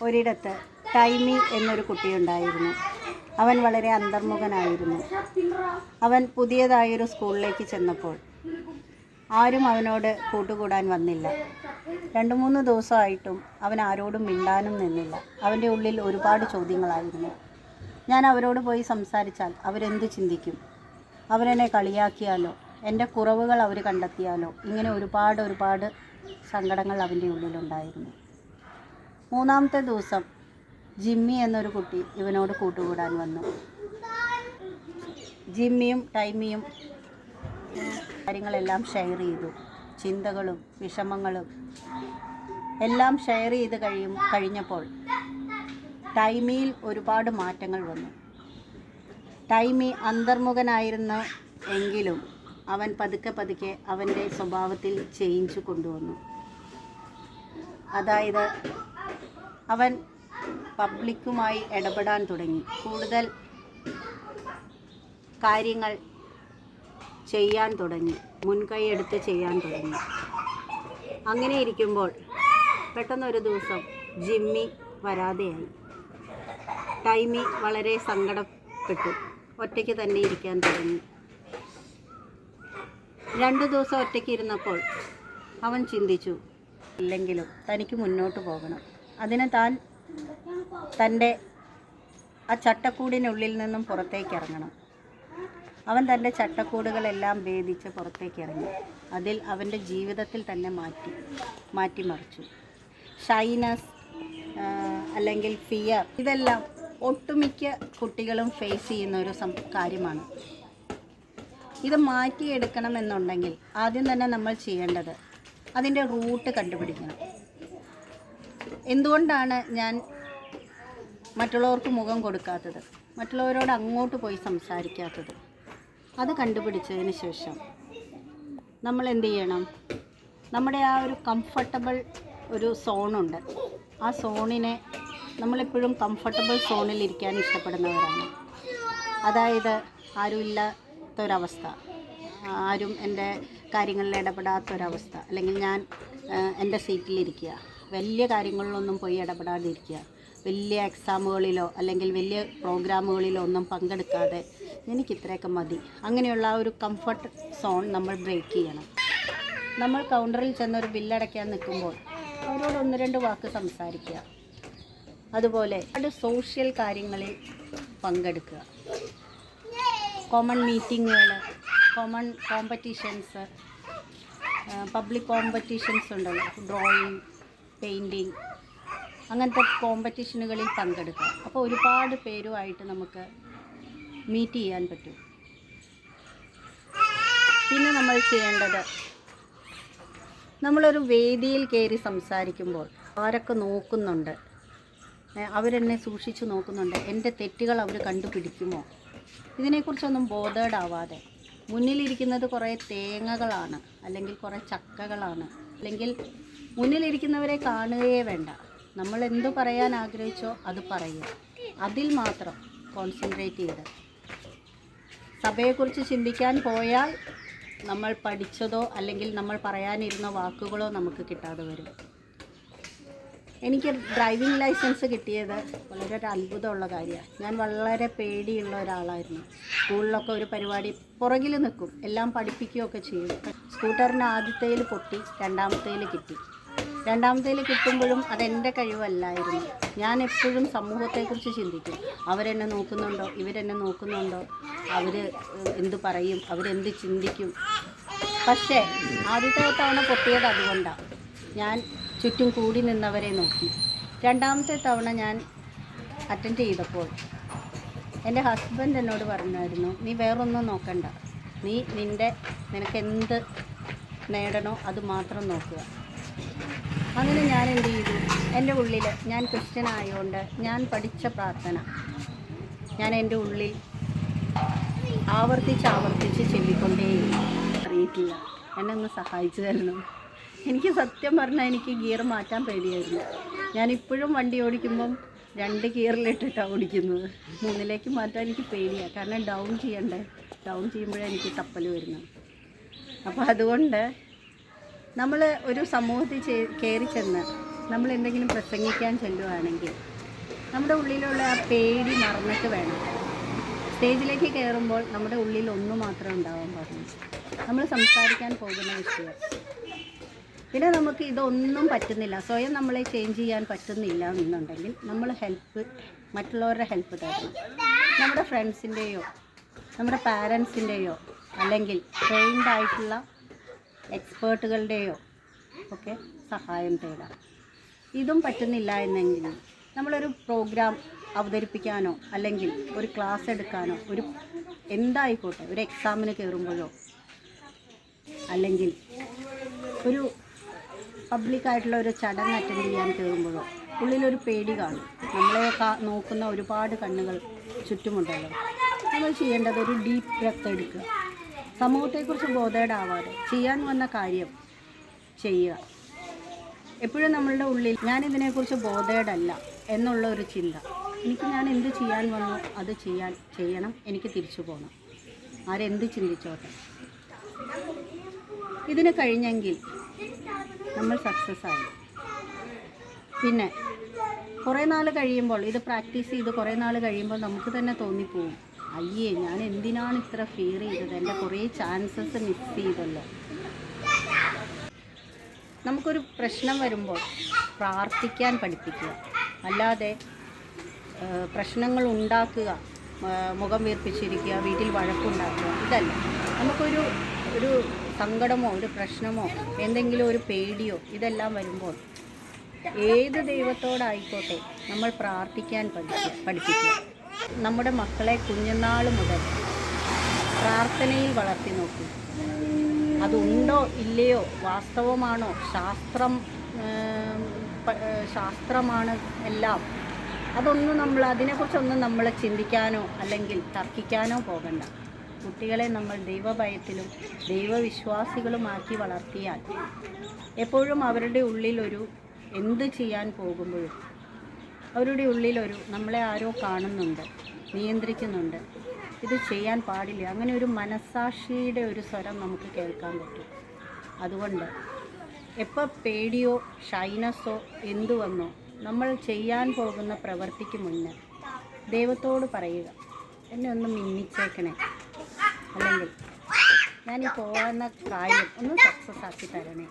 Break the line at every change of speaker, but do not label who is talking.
ഒരിടത്ത് ടൈമി എന്നൊരു കുട്ടിയുണ്ടായിരുന്നു. അവൻ വളരെ അന്തർമുഖനായിരുന്നു. അവൻ പുതിയതായൊരു സ്കൂളിലേക്ക് ചെന്നപ്പോൾ ആരും അവനോട് കൂട്ടുകൂടാൻ വന്നില്ല. 2-3 ദിവസമായിട്ടും അവൻ ആരോടും മിണ്ടാനും നിന്നില്ല. അവൻ്റെ ഉള്ളിൽ ഒരുപാട് ചോദ്യങ്ങളായിരുന്നു. ഞാൻ അവരോട് പോയി സംസാരിച്ചാൽ അവരെന്ത് ചിന്തിക്കും? അവരെന്നെ കളിയാക്കിയാലോ? എൻ്റെ കുറവുകൾ അവർ കണ്ടെത്തിയാലോ? ഇങ്ങനെ ഒരുപാട് സങ്കടങ്ങൾ അവൻ്റെ ഉള്ളിലുണ്ടായിരുന്നു. 3-ാമത്തെ ദിവസം ജിമ്മി എന്നൊരു കുട്ടി ഇവനോട് കൂട്ടുകൂടാൻ വന്നു. ജിമ്മിയും ടൈമിയും കാര്യങ്ങളെല്ലാം ഷെയർ ചെയ്തു. ചിന്തകളും വിഷമങ്ങളും എല്ലാം ഷെയർ ചെയ്ത് കഴിഞ്ഞപ്പോൾ ടൈമിയിൽ ഒരുപാട് മാറ്റങ്ങൾ വന്നു. ടൈമി അന്തർമുഖനായിരുന്നു എങ്കിലും അവൻ പതുക്കെ അവൻ്റെ സ്വഭാവത്തിൽ ചേഞ്ച് കൊണ്ടുവന്നു. അതായത് അവൻ പബ്ലിക്കുമായി ഇടപെടാൻ തുടങ്ങി. കൂടുതൽ കാര്യങ്ങൾ ചെയ്യാൻ തുടങ്ങി. മുൻകൈ എടുത്ത് ചെയ്യാൻ തുടങ്ങി. അങ്ങനെ ഇരിക്കുമ്പോൾ പെട്ടെന്നൊരു ദിവസം ജിമ്മി വരാതെയായി. ടൈമി വളരെ സങ്കടപ്പെട്ടു. ഒറ്റയ്ക്ക് തന്നെ ഇരിക്കാൻ തുടങ്ങി. 2 ദിവസം ഒറ്റയ്ക്ക് ഇരുന്നപ്പോൾ അവൻ ചിന്തിച്ചു, ഇല്ലെങ്കിലും തനിക്ക് മുന്നോട്ട് പോകണം. അതിന് താൻ തൻ്റെ ആ ചട്ടക്കൂടിനുള്ളിൽ നിന്നും പുറത്തേക്ക് ഇറങ്ങണം. അവൻ തൻ്റെ ചട്ടക്കൂടുകളെല്ലാം ഭേദിച്ച് പുറത്തേക്ക് ഇറങ്ങി. അതിൽ അവൻ്റെ ജീവിതത്തിൽ തന്നെ മാറ്റിമറിച്ചു. ഷൈനസ് അല്ലെങ്കിൽ ഫിയർ, ഇതെല്ലാം ഒട്ടുമിക്ക കുട്ടികളും ഫേസ് ചെയ്യുന്ന ഒരു കാര്യമാണ്. ഇത് മാറ്റിയെടുക്കണമെന്നുണ്ടെങ്കിൽ ആദ്യം തന്നെ നമ്മൾ ചെയ്യേണ്ടത് അതിൻ്റെ റൂട്ട് കണ്ടുപിടിക്കണം. എന്തുകൊണ്ടാണ് ഞാൻ മറ്റുള്ളവർക്ക് മുഖം കൊടുക്കാത്തത്, മറ്റുള്ളവരോട് അങ്ങോട്ട് പോയി സംസാരിക്കാത്തത്? അത് കണ്ടുപിടിച്ചതിന് ശേഷം നമ്മൾ എന്ത് ചെയ്യണം? നമ്മുടെ ആ ഒരു കംഫർട്ടബിൾ ഒരു സോണുണ്ട്. ആ സോണിനെ നമ്മളെപ്പോഴും കംഫർട്ടബിൾ സോണിലിരിക്കാൻ ഇഷ്ടപ്പെടുന്നവരാണ്. അതായത് ആരുമില്ലാത്തൊരവസ്ഥ, ആരും എൻ്റെ കാര്യങ്ങളിൽ ഇടപെടാത്തൊരവസ്ഥ, അല്ലെങ്കിൽ ഞാൻ എൻ്റെ സീറ്റിലിരിക്കുക, വലിയ കാര്യങ്ങളിലൊന്നും പോയി ഇടപെടാതിരിക്കുക, വലിയ എക്സാമുകളിലോ അല്ലെങ്കിൽ വലിയ പ്രോഗ്രാമുകളിലോ ഒന്നും പങ്കെടുക്കാതെ എനിക്കിത്രയൊക്കെ മതി, അങ്ങനെയുള്ള ആ ഒരു കംഫർട്ട് സോൺ നമ്മൾ ബ്രേക്ക് ചെയ്യണം. നമ്മൾ കൗണ്ടറിൽ ചെന്നൊരു ബില്ലടയ്ക്കാൻ നിൽക്കുമ്പോൾ അവരോട് 1-2 വാക്ക് സംസാരിക്കുക. അതുപോലെ സോഷ്യൽ കാര്യങ്ങളിൽ പങ്കെടുക്കുക. കോമൺ മീറ്റിങ്ങുകൾ, കോമൺ കോമ്പറ്റീഷൻസ്, പബ്ലിക് കോമ്പറ്റീഷൻസ് ഉണ്ടല്ലോ, ഡ്രോയിങ്, പെയിൻറ്റിങ്, അങ്ങനത്തെ കോമ്പറ്റീഷനുകളിൽ പങ്കെടുക്കുക. അപ്പോൾ ഒരുപാട് പേരുമായിട്ട് നമുക്ക് മീറ്റ് ചെയ്യാൻ പറ്റും. പിന്നെ നമ്മൾ ചെയ്യേണ്ടത്, നമ്മളൊരു വേദിയിൽ കയറി സംസാരിക്കുമ്പോൾ ആരൊക്കെ നോക്കുന്നുണ്ട്, അവരെന്നെ സൂക്ഷിച്ച് നോക്കുന്നുണ്ട്, എൻ്റെ തെറ്റുകൾ അവർ കണ്ടുപിടിക്കുമോ, ഇതിനെക്കുറിച്ചൊന്നും ബോധേഡാവാതെ മുന്നിലിരിക്കുന്നത് കുറേ തേങ്ങകളാണ്, അല്ലെങ്കിൽ കുറേ ചക്കകളാണ്, അല്ലെങ്കിൽ മുന്നിലിരിക്കുന്നവരെ കാണുകയേ വേണ്ട. നമ്മൾ എന്തു പറയാൻ ആഗ്രഹിച്ചോ അത് പറയുക. അതിൽ മാത്രം കോൺസെൻട്രേറ്റ് ചെയ്ത് സഭയെക്കുറിച്ച് ചിന്തിക്കാൻ പോയാൽ നമ്മൾ പഠിച്ചതോ അല്ലെങ്കിൽ നമ്മൾ പറയാനിരുന്ന വാക്കുകളോ നമുക്ക് കിട്ടാതെ വരും. എനിക്ക് ഡ്രൈവിംഗ് ലൈസൻസ് കിട്ടിയത് വളരെ ഒരു അത്ഭുതമുള്ള കാര്യമാണ്. ഞാൻ വളരെ പേടിയുള്ള ഒരാളായിരുന്നു. സ്കൂളിലൊക്കെ ഒരു പരിപാടി പുറകിൽ നിൽക്കും, എല്ലാം പഠിപ്പിക്കുകയൊക്കെ ചെയ്യും. സ്കൂട്ടറിന് ആദ്യത്തേൽ പൊട്ടി, 2ാമത്തേൽ കിട്ടി. 2ാമത്തേൽ കിട്ടുമ്പോഴും അതെൻ്റെ കഴിവല്ലായിരുന്നു. ഞാൻ എപ്പോഴും സമൂഹത്തെക്കുറിച്ച് ചിന്തിക്കും. അവരെന്നെ നോക്കുന്നുണ്ടോ, ഇവരെന്നെ നോക്കുന്നുണ്ടോ, അവർ എന്ത് പറയും, അവരെന്ത് ചിന്തിക്കും. പക്ഷേ ആദ്യത്തെ തവണ പൊട്ടിയത് അതുകൊണ്ടാണ്. ഞാൻ ചുറ്റും കൂടി നിന്നവരെ നോക്കി. 2ാമത്തെ തവണ ഞാൻ അറ്റൻഡ് ചെയ്തപ്പോൾ എൻ്റെ ഹസ്ബൻഡ് എന്നോട് പറഞ്ഞായിരുന്നു, നീ വേറൊന്നും നോക്കണ്ട, നീ നിനക്ക് എന്ത് നേടണോ അത് മാത്രം നോക്കുക. അങ്ങനെ ഞാൻ എന്ത് ചെയ്തു? എൻ്റെ ഉള്ളിൽ, ഞാൻ ക്രിസ്ത്യൻ ആയതുകൊണ്ട് ഞാൻ പഠിച്ച പ്രാർത്ഥന ഞാൻ എൻ്റെ ഉള്ളിൽ ആവർത്തിച്ച് ചൊല്ലിക്കൊണ്ടേയിരുന്നു. അറിയിട്ടില്ല, എന്നെ ഒന്ന് സഹായിച്ചു തരണം. എനിക്ക് സത്യം പറഞ്ഞാൽ എനിക്ക് ഗിയർ മാറ്റാൻ പേടിയായിരുന്നു. ഞാനിപ്പോഴും വണ്ടി ഓടിക്കുമ്പം 2 ഗിയറിലിട്ടിട്ടാണ് ഓടിക്കുന്നത്. 3ലേക്ക് മാറ്റാൻ എനിക്ക് പേടിയാണ്. കാരണം ഡൗൺ ചെയ്യുമ്പോഴേ എനിക്ക് തപ്പൽ വരുന്നത്. അപ്പോൾ അതുകൊണ്ട് നമ്മൾ ഒരു സമൂഹത്തിൽ കയറി ചെന്ന് നമ്മൾ എന്തെങ്കിലും പ്രസംഗിക്കാൻ ചെല്ലുവാണെങ്കിൽ നമ്മുടെ ഉള്ളിലുള്ള ആ പേടി മറന്നിട്ട് വേണം. സ്റ്റേജിലേക്ക് കയറുമ്പോൾ നമ്മുടെ ഉള്ളിൽ ഒന്നു മാത്രമേ ഉണ്ടാവാൻ പാടുള്ളൂ, നമ്മൾ സംസാരിക്കാൻ പോകുന്ന വിഷയം. പിന്നെ നമുക്ക് ഇതൊന്നും പറ്റുന്നില്ല, സ്വയം നമ്മളെ ചേഞ്ച് ചെയ്യാൻ പറ്റുന്നില്ല എന്നുണ്ടെങ്കിൽ നമ്മൾ മറ്റുള്ളവരുടെ ഹെൽപ്പ് തരണം. നമ്മുടെ ഫ്രണ്ട്സിൻ്റെയോ നമ്മുടെ പാരൻസിൻ്റെയോ അല്ലെങ്കിൽ ട്രെയിൻഡ് ആയിട്ടുള്ള എക്സ്പേർട്ടുകളുടെയോ ഒക്കെ സഹായം തേടാം. ഇതും പറ്റുന്നില്ല എന്നെങ്കിൽ നമ്മളൊരു പ്രോഗ്രാം അവതരിപ്പിക്കാനോ അല്ലെങ്കിൽ ഒരു ക്ലാസ് എടുക്കാനോ എന്തായിക്കോട്ടെ, ഒരു എക്സാമിന് കയറുമ്പോഴോ അല്ലെങ്കിൽ ഒരു പബ്ലിക്കായിട്ടുള്ള ഒരു ചടങ്ങ് അറ്റൻഡ് ചെയ്യാൻ കയറുമ്പോഴോ ഉള്ളിലൊരു പേടി കാണും. നമ്മളെ നോക്കുന്ന ഒരുപാട് കണ്ണുകൾ ചുറ്റുമുണ്ടല്ലോ. നമ്മൾ ചെയ്യേണ്ടത് ഒരു ഡീപ്പ് ബ്രെത്ത് എടുക്കുക. സമൂഹത്തെക്കുറിച്ച് ബോധേഡാവാതെ ചെയ്യാൻ വന്ന കാര്യം ചെയ്യുക. എപ്പോഴും നമ്മളുടെ ഉള്ളിൽ ഞാനിതിനെക്കുറിച്ച് ബോധേഡല്ല എന്നുള്ള ഒരു ചിന്ത, ഞാൻ എന്ത് ചെയ്യാൻ വന്നു അത് ചെയ്യണം, എനിക്ക് തിരിച്ചു പോകണം, ആരെന്ത് ചിന്തിച്ചോട്ടെ. ഇതിന് കഴിഞ്ഞെങ്കിൽ നമ്മൾ സക്സസ് ആയി. പിന്നെ കുറേ നാൾ കഴിയുമ്പോൾ ഇത് പ്രാക്ടീസ് ചെയ്ത് കുറേ നാൾ കഴിയുമ്പോൾ നമുക്ക് തന്നെ തോന്നിപ്പോവും, അയ്യേ ഞാൻ എന്തിനാണ് ഇത്ര ഫിയർ ചെയ്തത്, എൻ്റെ കുറേ ചാൻസസ് മിസ് ചെയ്തല്ലോ. നമുക്കൊരു പ്രശ്നം വരുമ്പോൾ പ്രാർത്ഥിക്കാൻ പഠിപ്പിക്കുക, അല്ലാതെ പ്രശ്നങ്ങൾ ഉണ്ടാക്കുക, മുഖം വീർപ്പിച്ചിരിക്കുക, വീട്ടിൽ വഴക്കുണ്ടാക്കുക, ഇതല്ല. നമുക്കൊരു സങ്കടമോ ഒരു പ്രശ്നമോ എന്തെങ്കിലും ഒരു പേടിയോ ഇതെല്ലാം വരുമ്പോൾ ഏത് ദൈവത്തോടായിക്കോട്ടെ നമ്മൾ പ്രാർത്ഥിക്കാൻ പഠിപ്പിക്കുക. നമ്മുടെ മക്കളെ കുഞ്ഞുനാൾ മുതൽ പ്രാർത്ഥനയിൽ വളർത്തി നോക്കൂ. അതുണ്ടോ ഇല്ലയോ, വാസ്തവമാണോ, ശാസ്ത്രമാണ് എല്ലാം, അതിനെക്കുറിച്ചൊന്നും നമ്മൾ ചിന്തിക്കാനോ അല്ലെങ്കിൽ തർക്കിക്കാനോ പോകണ്ട. കുട്ടികളെ നമ്മൾ ദൈവഭയത്തിലും ദൈവവിശ്വാസികളുമാക്കി വളർത്തിയാൽ എപ്പോഴും അവരുടെ ഉള്ളിലൊരു എന്ത് ചെയ്യാൻ പോകുമ്പോഴും അവരുടെ ഉള്ളിലൊരു നമ്മളെ ആരോ കാണുന്നുണ്ട്, നിയന്ത്രിക്കുന്നുണ്ട്, ഇത് ചെയ്യാൻ പാടില്ല, അങ്ങനെ ഒരു മനസ്സാക്ഷിയുടെ ഒരു സ്വരം നമുക്ക് കേൾക്കാൻ പറ്റും. അതുകൊണ്ട് എപ്പോൾ പേടിയോ ഷൈനസ്സോ എന്തു വന്നോ നമ്മൾ ചെയ്യാൻ പോകുന്ന പ്രവൃത്തിക്ക് മുന്നേ ദൈവത്തോട് പറയുക, എന്നെ ഒന്ന് മിന്നിച്ചേക്കണേ, അല്ലെങ്കിൽ ഞാൻ ഈ പോകുന്ന കാര്യം ഒന്ന് സക്സസ് ആക്കി തരണേ.